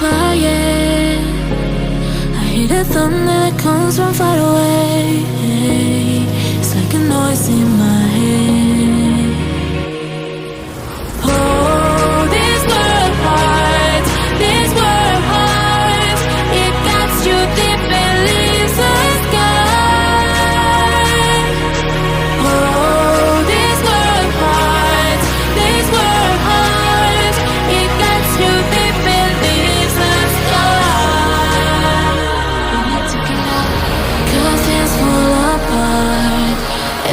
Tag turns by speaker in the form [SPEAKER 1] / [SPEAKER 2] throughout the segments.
[SPEAKER 1] quiet. I hear the thunder that comes from far away. It's like a noise in my head. Oh, this world heart, this world heart, it got you deep and leaves the sky. Oh, this world heart, it got you deep and leaves the sky. We need to get out, 'cause things fall apart,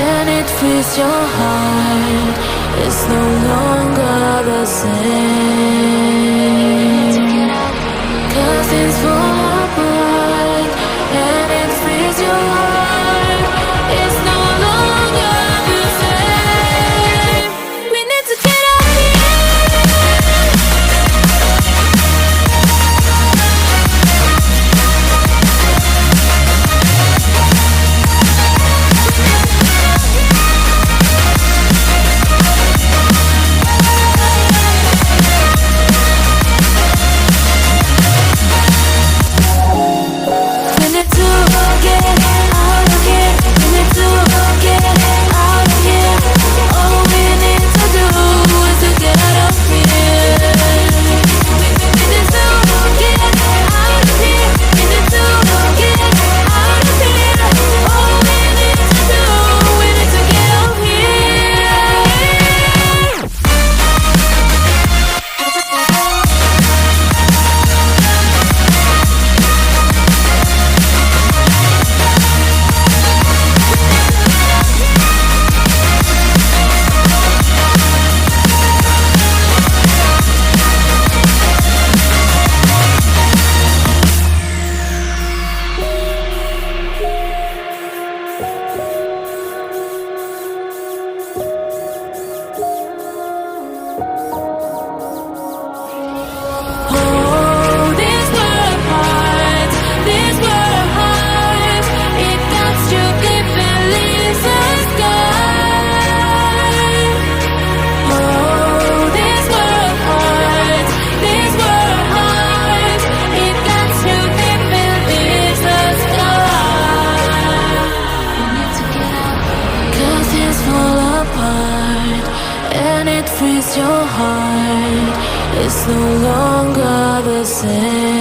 [SPEAKER 1] and it frees your heart. It's no longer the same. 'Cause things fall apart, and it frees your heart. It's no longer the same. We need to get out of frees your heart. It's no longer the same.